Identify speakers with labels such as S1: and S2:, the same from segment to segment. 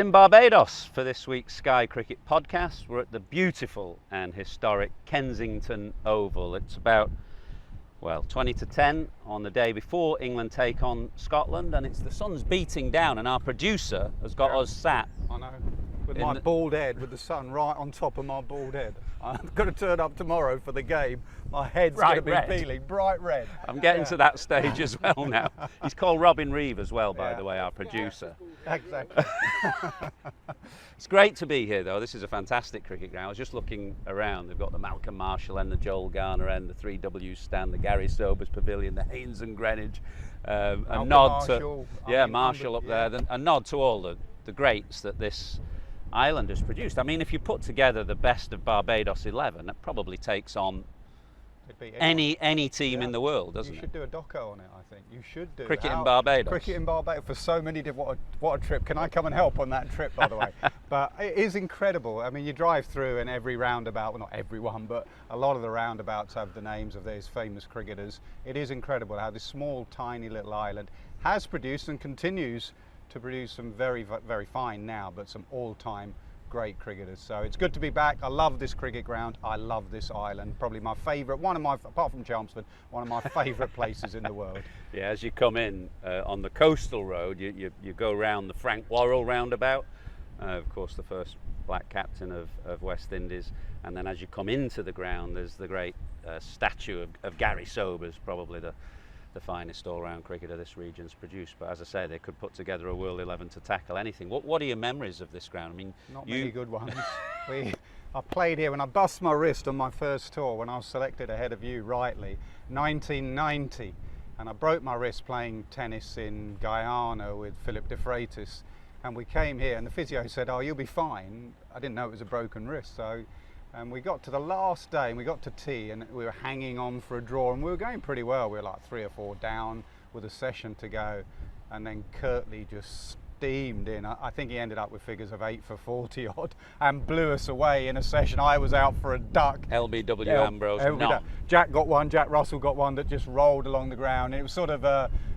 S1: in Barbados for this week's Sky Cricket podcast. We're at the beautiful and historic Kensington Oval. It's about, well, 20 to 10 on the day before England take on Scotland, and the sun's beating down, and our producer has got us sat.
S2: I know, with my bald head, with the sun right on top of my bald head. I'm going to turn up tomorrow for the game. My head's going to be peeling, bright red.
S1: I'm getting to that stage as well now. He's called Robin Reeve as well, by the way, our producer.
S2: Exactly.
S1: It's great to be here, though. This is a fantastic cricket ground. I was just looking around. They've got the Malcolm Marshall end, the Joel Garner end, the 3W stand, the Gary Sobers Pavilion, the Haynes and Greenwich. A nod to Marshall up there. A nod to all the greats that this island has produced. I mean, if you put together the best of Barbados 11, that probably takes on any team in the world, doesn't it?
S2: You should do a doco on it, I think. You should do
S1: Cricket in Barbados.
S2: Cricket in Barbados for so many different. What a trip. Can I come and help on that trip, by the way? But it is incredible. I mean, you drive through and every roundabout, well, not everyone, but a lot of the roundabouts have the names of these famous cricketers. It is incredible how this small, tiny little island has produced and continues to produce some very, very fine now, but some all-time great cricketers. So it's good to be back. I love this cricket ground. I love this island. Probably my favourite, apart from Chelmsford, one of my favourite places in the world.
S1: Yeah, as you come in on the coastal road, you go round the Frank Worrell roundabout, of course the first black captain of West Indies, and then as you come into the ground, there's the great statue of Gary Sobers, probably the finest all-round cricketer this region's produced. But as I say, they could put together a World 11 to tackle anything. What are your memories of this ground? I mean,
S2: not many good ones. I played here when I bust my wrist on my first tour when I was selected ahead of you, rightly, 1990, and I broke my wrist playing tennis in Guyana with Philip de Freitas, and we came here and the physio said, "Oh, you'll be fine." I didn't know it was a broken wrist, so. And we got to the last day and we got to tea and we were hanging on for a draw and we were going pretty well. We were like 3 or 4 down with a session to go, and then Kirtley just steamed in. I think he ended up with figures of 8 for 40 odd and blew us away in a session. I was out for a duck.
S1: LBW Ambrose, no.
S2: Jack got one, Jack Russell got one that just rolled along the ground. It was sort of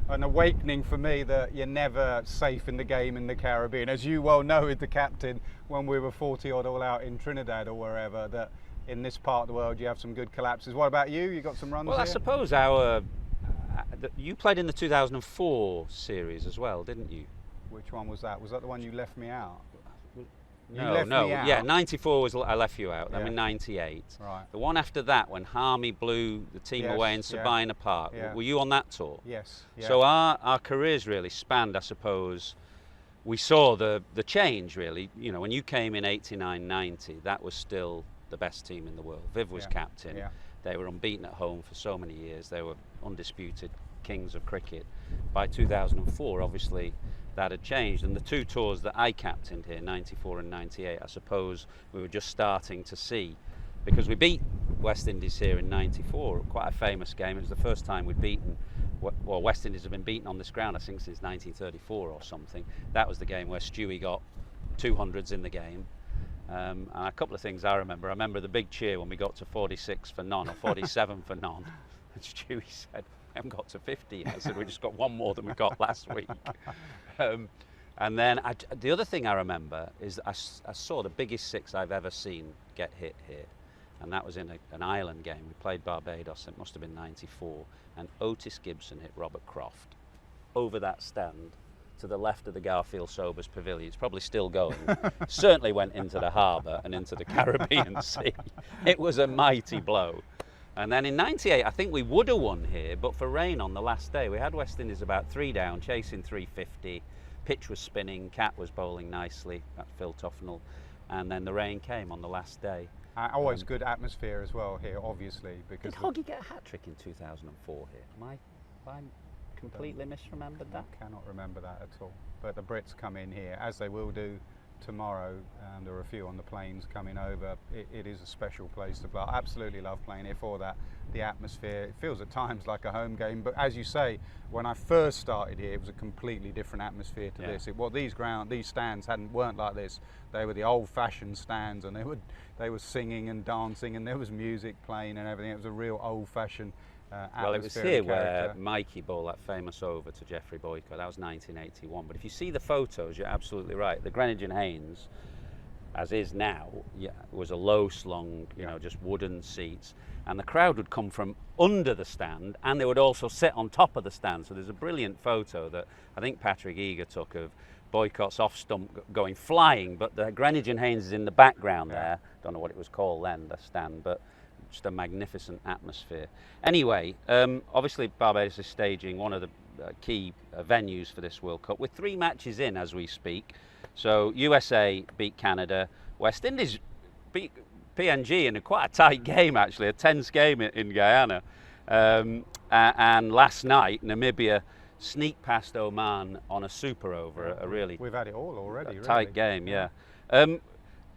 S2: an awakening for me that you're never safe in the game in the Caribbean. As you well know with the captain, when we were 40 odd all out in Trinidad or wherever, that in this part of the world you have some good collapses. What about you? You got some runs
S1: Well,
S2: here?
S1: I suppose you played in the 2004 series as well, didn't you?
S2: Which one was that? Was that the one you left me out?
S1: No. Yeah, 94 was I left you out.
S2: Yeah.
S1: I mean 98.
S2: Right.
S1: The one after that, when Harmy blew the team away in Sabina Park.
S2: Yeah.
S1: Were you on that tour?
S2: Yes. Yeah.
S1: So our careers really spanned, I suppose. We saw the change really. You know, when you came in 89, 90, that was still the best team in the world. Viv was captain.
S2: Yeah.
S1: They were unbeaten at home for so many years. They were undisputed kings of cricket. By 2004, obviously, that had changed, and the 2 tours that I captained here, 94 and 98, I suppose we were just starting to see, because we beat West Indies here in 94, quite a famous game. It was the first time we'd beaten, well, West Indies have been beaten on this ground, I think, since 1934 or something. That was the game where Stewie got 200s in the game. And a couple of things I remember the big cheer when we got to 46 for none or 47 for none, and Stewie said, "I haven't got to 50 yet." I said, "We just got one more than we got last week." And then the other thing I remember is I saw the biggest 6 I've ever seen get hit here, and that was in an island game. We played Barbados, it must have been 94, and Otis Gibson hit Robert Croft over that stand to the left of the Garfield Sobers Pavilion. It's probably still going. Certainly went into the harbour and into the Caribbean Sea. It was a mighty blow. And then in 98, I think we would have won here, but for rain on the last day. We had West Indies about 3 down, chasing 350. Pitch was spinning, Cat was bowling nicely, that's Phil Tufnell, and then the rain came on the last day.
S2: Always good atmosphere as well here, obviously. Because
S1: did Hoggy get a hat-trick in 2004 here? Have I completely misremembered that?
S2: I cannot remember that at all. But the Brits come in here, as they will do tomorrow, and there are a few on the planes coming over. It is a special place to play. I absolutely love playing here for that. The atmosphere, it feels at times like a home game, but as you say, when I first started here, it was a completely different atmosphere to this. These stands weren't like this. They were the old-fashioned stands, and they were singing and dancing, and there was music playing and everything. It was a real old-fashioned
S1: Well, it was
S2: atmospheric
S1: here where
S2: character.
S1: Mikey bowled that famous over to Geoffrey Boycott. That was 1981. But if you see the photos, you're absolutely right. The Greenwich and Haynes, as is now, was a low slung, just wooden seats. And the crowd would come from under the stand, and they would also sit on top of the stand. So there's a brilliant photo that I think Patrick Eager took of Boycott's off stump going flying, but the Greenwich and Haynes is in the background there. Don't know what it was called then, the stand, but just a magnificent atmosphere. Anyway, obviously Barbados is staging one of the key venues for this World Cup with 3 matches in as we speak. So USA beat Canada, West Indies beat PNG in quite a tight game actually, a tense game in Guyana, and last night Namibia sneaked past Oman on a super over, a really
S2: We've had it all already.
S1: tight game, yeah.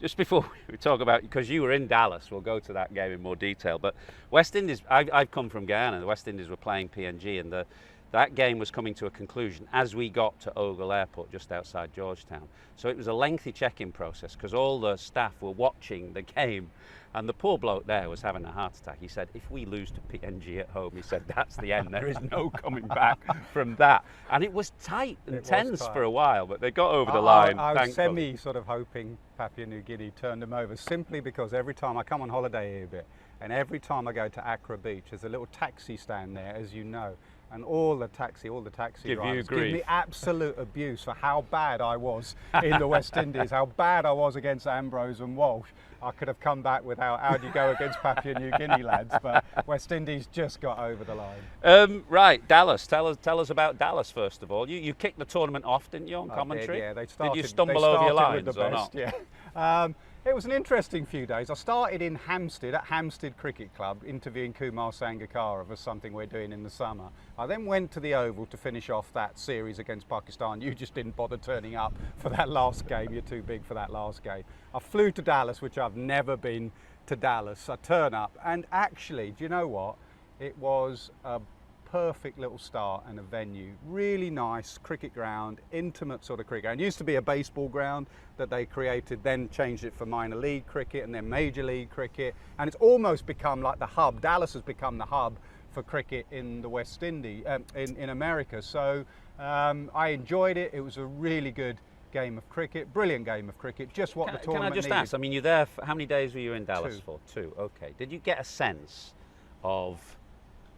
S1: Just before we talk about, because you were in Dallas, we'll go to that game in more detail, but West Indies, I've come from Guyana, the West Indies were playing PNG, and that game was coming to a conclusion as we got to Ogle Airport just outside Georgetown. So it was a lengthy check-in process because all the staff were watching the game, and the poor bloke there was having a heart attack. He said, if we lose to PNG at home, he said, that's the end. There is no coming back from that. And it was tight and tense for a while, but they got over the line.
S2: I was semi sort of hoping Papua New Guinea turned them over, simply because every time I come on holiday here a bit, and every time I go to Accra Beach, there's a little taxi stand there, as you know, and all the taxi drivers give me absolute abuse for how bad I was in the West Indies, how bad I was against Ambrose and Walsh. I could have come back with how do you go against Papua New Guinea lads, but West Indies just got over the line.
S1: Right, Dallas. Tell us about Dallas first of all. You kicked the tournament off, didn't you, on commentary?
S2: Yeah, they started.
S1: Did you stumble over your lines
S2: with the best,
S1: or not?
S2: Yeah. It was an interesting few days. I started in Hampstead, at Hampstead Cricket Club, interviewing Kumar Sangakkara for something we're doing in the summer. I then went to the Oval to finish off that series against Pakistan. You just didn't bother turning up for that last game. You're too big for that last game. I flew to Dallas, which I've never been to Dallas. I turn up, and actually, do you know what? It was a perfect little start and a venue. Really nice cricket ground, intimate sort of cricket ground. It used to be a baseball ground that they created, then changed it for minor league cricket and then major league cricket. And it's almost become like the hub. Dallas has become the hub for cricket in the West Indies, in America. So I enjoyed it. It was a really good game of cricket, brilliant game of cricket, just what the tournament needed.
S1: Can I just ask, I mean, you're there, how many days were you in Dallas for? 2, okay. Did you get a sense of,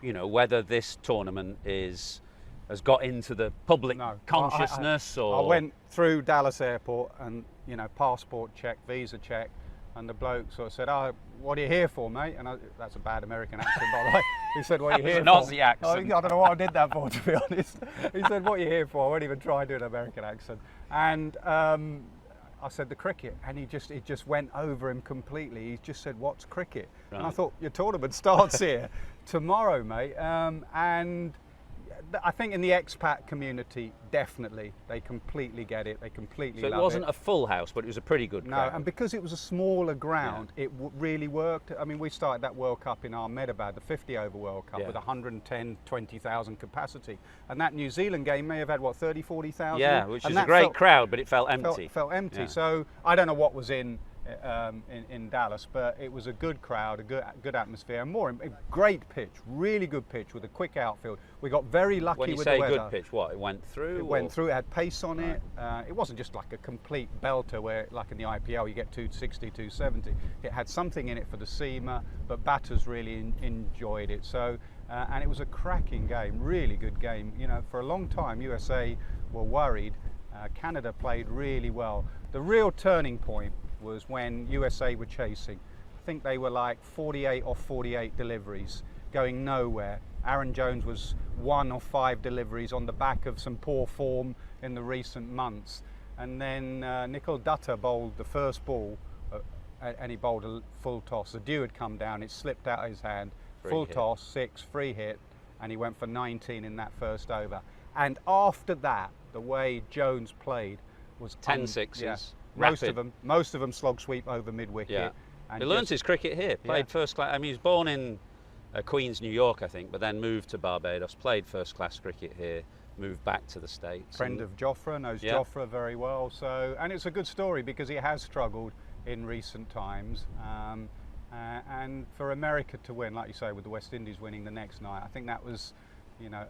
S1: whether this tournament has got into the public consciousness?
S2: I went through Dallas Airport and, passport check, visa check, and the bloke sort of said, "Oh, what are you here for, mate?" And that's a bad American accent, by the way. He said, "What are you here for?"
S1: Aussie accent.
S2: I don't know what I did that for, to be honest. He said, "What are you here for?" I won't even try and do an American accent. And I said, "The cricket," and he just went over him completely. He just said, "What's cricket?" Right. And I thought, your tournament starts here tomorrow, mate. And I think in the expat community, definitely, they completely get it. They completely love it.
S1: So it wasn't a full house, but it was a pretty good crowd.
S2: No, and because it was a smaller ground, it really worked. I mean, we started that World Cup in Ahmedabad, the 50-over World Cup, with 110, 20,000 capacity. And that New Zealand game may have had, 30, 40,000?
S1: Yeah, which is a great crowd, but it felt empty.
S2: Felt empty. Yeah. So I don't know what was in Dallas, but it was a good crowd, a good atmosphere, and a great pitch, really good pitch with a quick outfield. We got very lucky with the weather.
S1: When you say good pitch, what? It went through?
S2: It went through, it had pace on it. It wasn't just like a complete belter where, like in the IPL, you get 260, 270. It had something in it for the seamer, but batters really enjoyed it. So, and it was a cracking game, really good game. For a long time, USA were worried. Canada played really well. The real turning point was when USA were chasing. I think they were like 48 or 48 deliveries, going nowhere. Aaron Jones was 1 or 5 deliveries on the back of some poor form in the recent months. And then Nicol Dutta bowled the first ball, and he bowled a full toss. The dew had come down, it slipped out of his hand. Full toss, 6, free hit, and he went for 19 in that first over. And after that, the way Jones played was
S1: 10 sixes.
S2: Yeah.
S1: Rapid.
S2: Most of them slog sweep over mid-wicket.
S1: Yeah.
S2: And
S1: he learned his cricket here, played first class. I mean, he was born in Queens, New York, I think, but then moved to Barbados, played first class cricket here, moved back to the States.
S2: Friend of Jofra, knows Jofra very well. So, and it's a good story because he has struggled in recent times. And for America to win, like you say, with the West Indies winning the next night, I think that was, you know,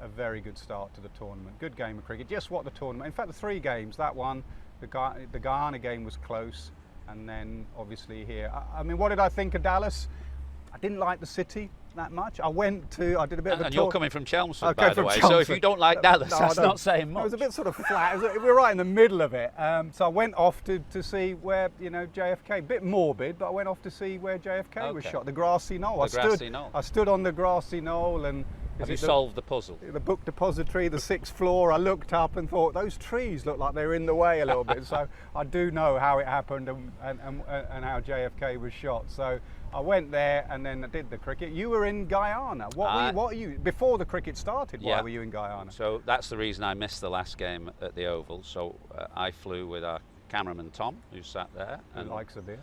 S2: a very good start to the tournament. Good game of cricket, just what the tournament. In fact, the 3 games, that one, the Guyana game was close, and then obviously here. I mean, what did I think of Dallas? I didn't like the city that much. I did a bit of a tour.
S1: And you're coming from Chelmsford, by the way, so if you don't like Dallas, that's not saying much.
S2: It was a bit sort of flat. We were right in the middle of it. So I went off to see where, you know, JFK, a bit morbid, but I went off to see where JFK was shot, the grassy knoll. I stood on the grassy knoll and...
S1: Have you solved the puzzle?
S2: The book depository, the 6th floor, I looked up and thought, those trees look like they're in the way a little bit. So I do know how it happened and how JFK was shot. So I went there and then I did the cricket. You were in Guyana. What were you, before the cricket started, why were you in Guyana?
S1: So that's the reason I missed the last game at the Oval. So I flew with our cameraman Tom, who sat there.
S2: And likes a beer.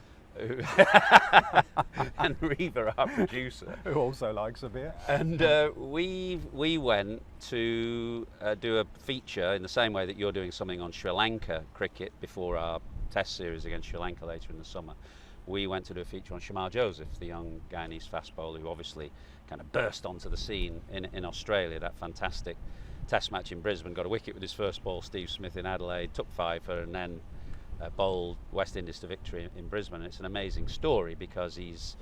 S1: And Reva, our producer,
S2: who also likes a beer.
S1: And we went to do a feature in the same way that you're doing something on Sri Lanka cricket before our test series against Sri Lanka later in the summer. We went to do a feature on Shamar Joseph, the young Guyanese fast bowler who obviously kind of burst onto the scene in Australia. That fantastic test match in Brisbane, got a wicket with his first ball, Steve Smith in Adelaide, took 5 for, and then bowled West Indies to victory in Brisbane. It's an amazing story because he's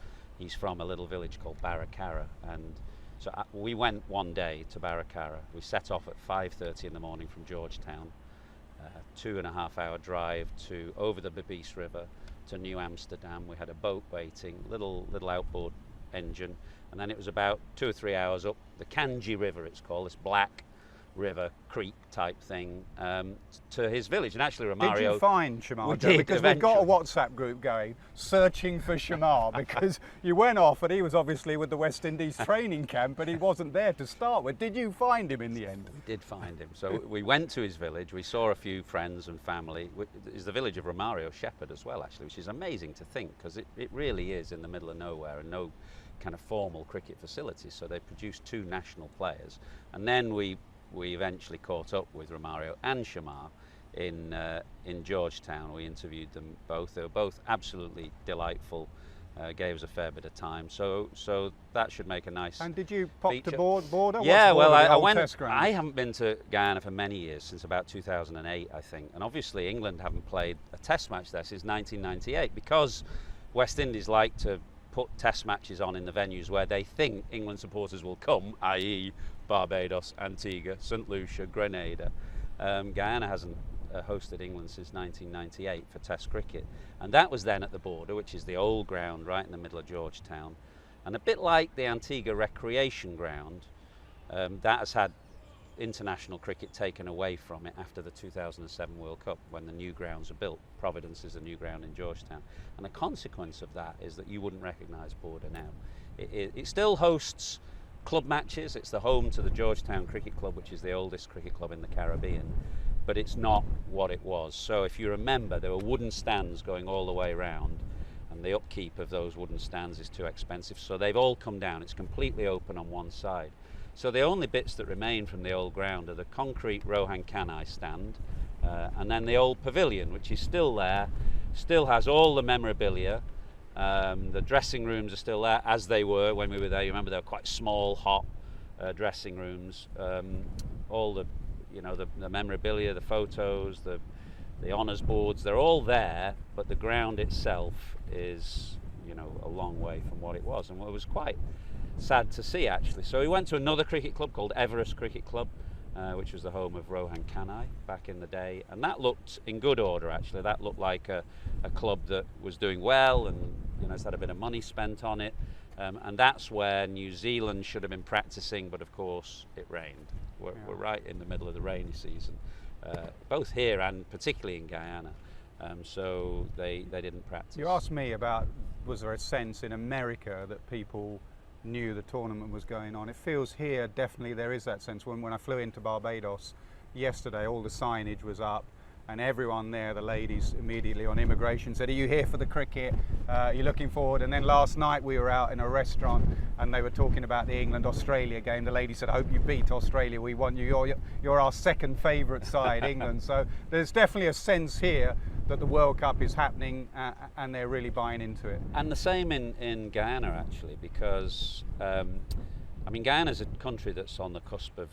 S1: from a little village called Barracara, and so we went one day to Barracara. We set off at 5:30 in the morning from Georgetown, 2.5-hour drive to over the Babis River to New Amsterdam. We had a boat waiting, little outboard engine, and then it was about 2 or 3 hours up the Kanji River, it's called, this black river creek type thing, to his village. And actually Romario,
S2: did you find Shamar? Because we've got a WhatsApp group going searching for Shamar because you went off and he was obviously with the West Indies training camp and he wasn't there to start with. Did you find him in the end?
S1: We did find him. So we went to his village, we saw a few friends and family. It's the village of Romario Shepherd as well, actually, which is amazing to think because it really is in the middle of nowhere and no kind of formal cricket facilities. So they produced 2 national players, and then we eventually caught up with Romario and Shamar in Georgetown. We interviewed them both. They were both absolutely delightful. Gave us a fair bit of time. So that should make a nice.
S2: And did you pop
S1: feature.
S2: to border?
S1: Yeah, well, I went.
S2: Test ground?
S1: I haven't been to Guyana for many years, since about 2008, I think. And obviously England haven't played a test match there since 1998 because West Indies like to put test matches on in the venues where they think England supporters will come, i.e. Barbados, Antigua, St Lucia, Grenada. Guyana hasn't hosted England since 1998 for Test cricket, and that was then at the border, which is the old ground right in the middle of Georgetown, and a bit like the Antigua recreation ground, that has had international cricket taken away from it after the 2007 World Cup when the new grounds are built. Providence is a new ground in Georgetown, and the consequence of that is that you wouldn't recognise border now. It still hosts club matches. It's the home to the Georgetown Cricket Club, which is the oldest cricket club in the Caribbean, but it's not what it was. So if you remember, there were wooden stands going all the way around, and the upkeep of those wooden stands is too expensive, so they've all come down. It's completely open on one side. So the only bits that remain from the old ground are the concrete Rohan Kanai stand, and then the old pavilion, which is still there, still has all the memorabilia. The dressing rooms are still there, as they were when we were there. You remember they were quite small, hot dressing rooms. All the, the memorabilia, the photos, the honours boards, they're all there, but the ground itself is, a long way from what it was, and it was quite sad to see, actually. So we went to another cricket club called Everest Cricket Club, which was the home of Rohan Kanai back in the day, and that looked in good order, actually. That looked like a club that was doing well, and it's had a bit of money spent on it, and that's where New Zealand should have been practicing, but of course it rained. We're right in the middle of the rainy season, both here and particularly in Guyana, so they didn't practice.
S2: You asked me about, was there a sense in America that people knew the tournament was going on? It feels here definitely there is that sense. When I flew into Barbados yesterday, all the signage was up and everyone there, the ladies immediately on immigration said, are you here for the cricket? Are you looking forward? And then last night we were out in a restaurant and they were talking about the England-Australia game. The lady said, I hope you beat Australia, we want you, you're our second favourite side, England. So there's definitely a sense here that the World Cup is happening, and they're really buying into it.
S1: And the same in Guyana, actually, because I mean, Guyana is a country that's on the cusp of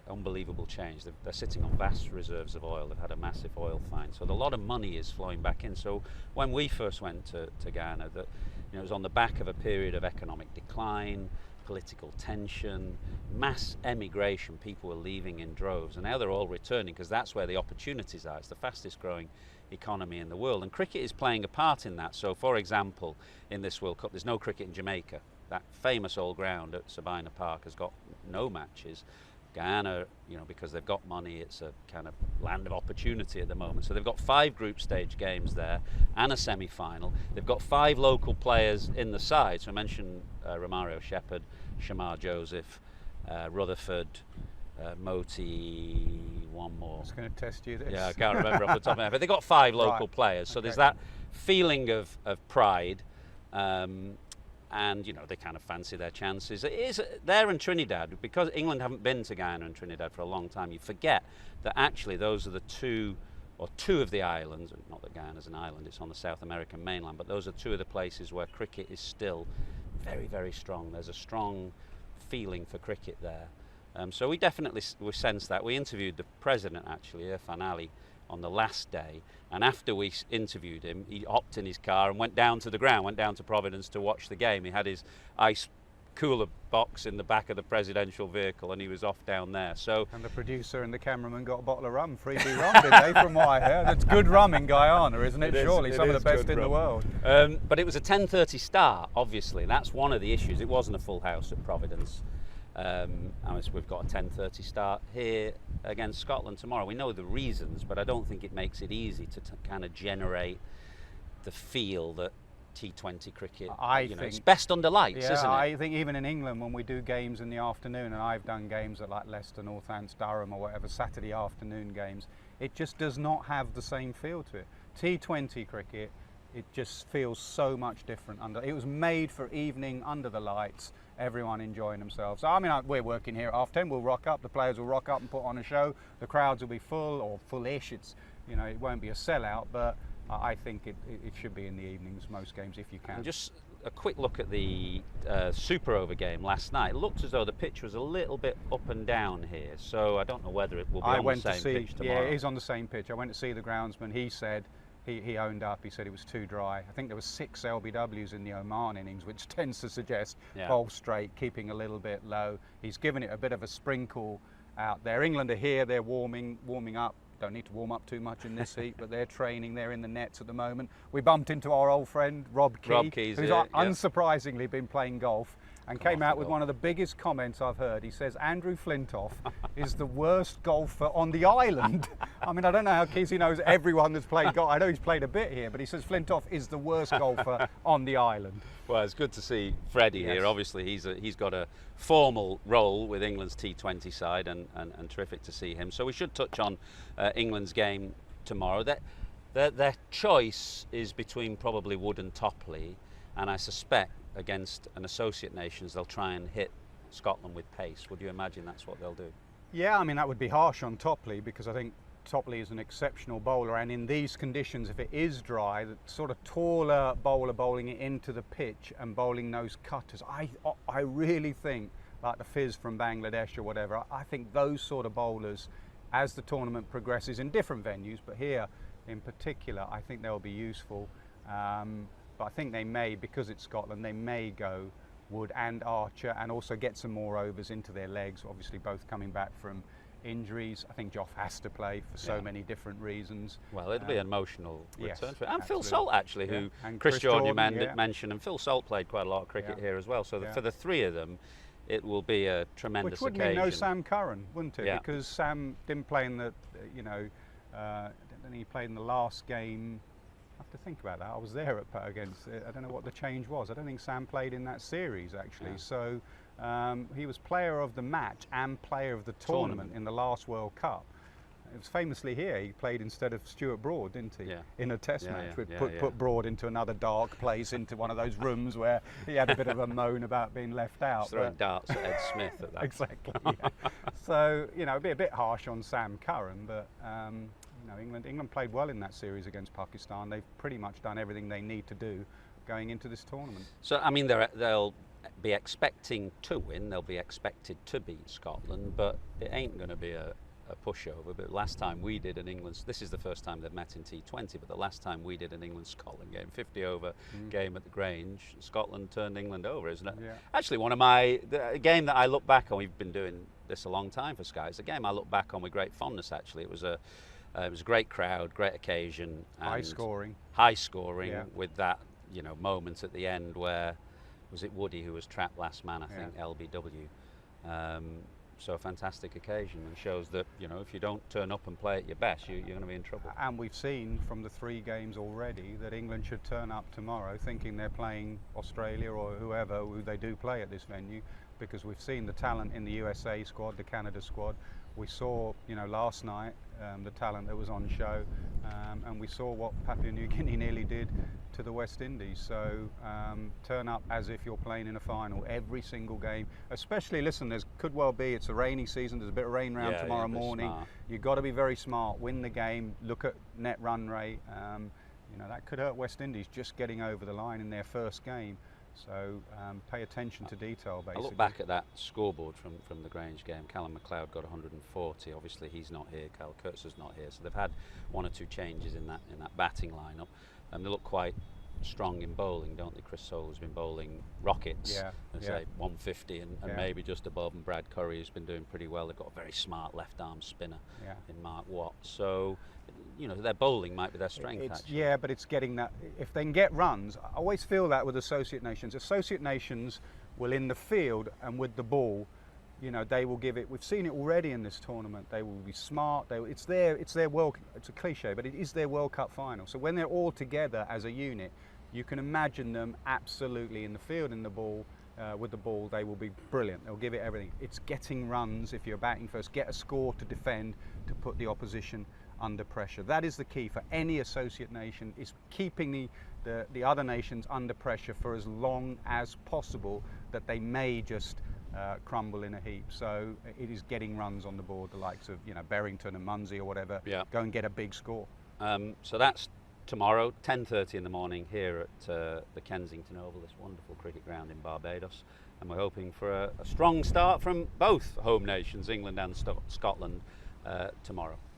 S1: unbelievable change. They're sitting on vast reserves of oil. They've had a massive oil find, so a lot of money is flowing back in. So when we first went to Guyana, it was on the back of a period of economic decline, political tension, mass emigration. People were leaving in droves, and now they're all returning because that's where the opportunities are. It's the fastest growing economy in the world, and cricket is playing a part in that. So, for example, in this World Cup, there's no cricket in Jamaica. That famous old ground at Sabina Park has got no matches. Guyana, because they've got money, it's a kind of land of opportunity at the moment. So they've got 5 group stage games there and a semi-final. They've got 5 local players in the side. So I mentioned Romario Shepherd, Shamar Joseph, Rutherford, Moti, one more.
S2: I was going to test you this.
S1: Yeah, I can't remember off the top of my head. But they've got 5 local players. So there's that feeling of pride. And they kind of fancy their chances. It is there in Trinidad, because England haven't been to Guyana and Trinidad for a long time. You forget that actually those are the two of the islands. Not that Guyana's an island; it's on the South American mainland. But those are 2 of the places where cricket is still very, very strong. There's a strong feeling for cricket there. So we definitely sense that. We interviewed the president, actually, Irfan Ali, on the last day, and after we interviewed him, he hopped in his car and went down to the ground, went down to Providence to watch the game. He had his ice cooler box in the back of the presidential vehicle, and he was off down there. So,
S2: and the producer and the cameraman got a bottle of rum, freebie rum, did they? From what I heard, that's good rum in Guyana, isn't it? Surely some of the best in the world.
S1: But it was a 10:30 start. Obviously, that's one of the issues. It wasn't a full house at Providence. We've got a 10:30 start here against Scotland tomorrow. We know the reasons, but I don't think it makes it easy to kind of generate the feel that T20 cricket, it's best under lights, isn't it?
S2: I think even in England, when we do games in the afternoon, and I've done games at like Leicester, Northants, Durham or whatever, Saturday afternoon games, it just does not have the same feel to it. T20 cricket, it just feels so much different. It was made for evening, under the lights, everyone enjoying themselves. So, I mean, we're working here at 10:30, we'll rock up, the players will rock up and put on a show, the crowds will be full or fullish. It's, it won't be a sellout, but I think it should be in the evenings, most games, if you can.
S1: And just a quick look at the Super Over game last night. It looked as though the pitch was a little bit up and down here, so I don't know whether it will be on the same pitch tomorrow.
S2: Yeah, it is on the same pitch. I went to see the groundsman. He said, he owned up, he said it was too dry. I think there were 6 LBWs in the Oman innings, which tends to suggest bowl straight, keeping a little bit low. He's given it a bit of a sprinkle out there. England are here, they're warming up. Don't need to warm up too much in this heat, but they're training, they're in the nets at the moment. We bumped into our old friend Rob Key, who's unsurprisingly been playing golf, and came out with one of the biggest comments I've heard. He says Andrew Flintoff is the worst golfer on the island. I mean, I don't know how Kesey knows everyone that's played golf. I know he's played a bit here, but he says Flintoff is the worst golfer on the island.
S1: Well, it's good to see Freddie here. Obviously, he's got a formal role with England's T20 side, and terrific to see him. So we should touch on England's game tomorrow. Their choice is between probably Wood and Topley, and I suspect against an associate nations they'll try and hit Scotland with pace. Would you imagine that's what they'll do?
S2: Yeah, I mean, that would be harsh on Topley, because I think Topley is an exceptional bowler, and in these conditions, if it is dry, the sort of taller bowler bowling it into the pitch and bowling those cutters, I really think, like the Fizz from Bangladesh or whatever, I think those sort of bowlers, as the tournament progresses in different venues, but here in particular, I think they'll be useful. But I think they may, because it's Scotland, they may go Wood and Archer and also get some more overs into their legs, obviously both coming back from injuries. I think Joff has to play for so many different reasons.
S1: Well, it'll be an emotional return for it. And
S2: absolutely.
S1: Phil Salt, actually, who Chris Jordan mentioned, and Phil Salt played quite a lot of cricket here as well. So for the 3 of them, it will be a tremendous occasion.
S2: Which would mean no Sam Curran, wouldn't it? Because Sam didn't play in the, I don't think he played in the last game. I have to think about that. I was there against, I don't know what the change was. I don't think Sam played in that series, actually. So he was player of the match and player of the tournament in the last World Cup. It was famously here. He played instead of Stuart Broad, didn't he? In a test match. Put Broad into another dark place, into one of those rooms where he had a bit of a moan about being left out.
S1: Throwing darts at Ed Smith at that.
S2: Exactly. So, it'd be a bit harsh on Sam Curran, but England played well in that series against Pakistan. They've pretty much done everything they need to do going into this tournament.
S1: So, I mean, they'll be expecting to win, they'll be expected to beat Scotland, but it ain't going to be a pushover. But last time we did an England, this is the first time they've met in T20, but the last time we did an England-Scotland game, 50 over game at the Grange, Scotland turned England over, isn't it?
S2: Yeah.
S1: Actually, a game that I look back on, we've been doing this a long time for Sky, it's a game I look back on with great fondness, actually. It was a great crowd, great occasion. And high scoring
S2: yeah.
S1: with that, moment at the end where, was it Woody who was trapped last man, I think, LBW. So a fantastic occasion, and shows that, if you don't turn up and play at your best, you're going to be in trouble.
S2: And we've seen from the 3 games already that England should turn up tomorrow thinking they're playing Australia or who they do play at this venue, because we've seen the talent in the USA squad, the Canada squad. We saw, last night, the talent that was on show, and we saw what Papua New Guinea nearly did to the West Indies. So turn up as if you're playing in a final every single game. Especially, listen, could well be it's a rainy season. There's a bit of rain around tomorrow morning. You've got to be very smart. Win the game. Look at net run rate. That could hurt West Indies just getting over the line in their first game. So pay attention to detail, basically.
S1: I look back at that scoreboard from the Grange game. Callum McLeod got 140. Obviously, he's not here. Kyle Kurtz's not here. So they've had 1 or 2 changes in that batting lineup, and they look quite strong in bowling, don't they? Chris Soule has been bowling rockets, say 150 and maybe just above, and Brad Curry has been doing pretty well. They've got a very smart left-arm spinner in Mark Watt. So, their bowling might be their strength, actually.
S2: Yeah, but it's getting that. If they can get runs, I always feel that with associate nations. Associate nations will, in the field and with the ball, they will give it. We've seen it already in this tournament. They will be smart. It's their World. It's a cliche, but it is their World Cup final. So when they're all together as a unit, you can imagine them absolutely in the field, in the ball, with the ball. They will be brilliant. They'll give it everything. It's getting runs if you're batting first. Get a score to defend, to put the opposition under pressure. That is the key for any associate nation, is keeping the other nations under pressure for as long as possible, that they may just crumble in a heap. So it is getting runs on the board, the likes of Berrington and Munsey or whatever. Go and get a big score.
S1: So that's tomorrow, 10:30 in the morning, here at the Kensington Oval, this wonderful cricket ground in Barbados, and we're hoping for a strong start from both home nations, England and Scotland, tomorrow.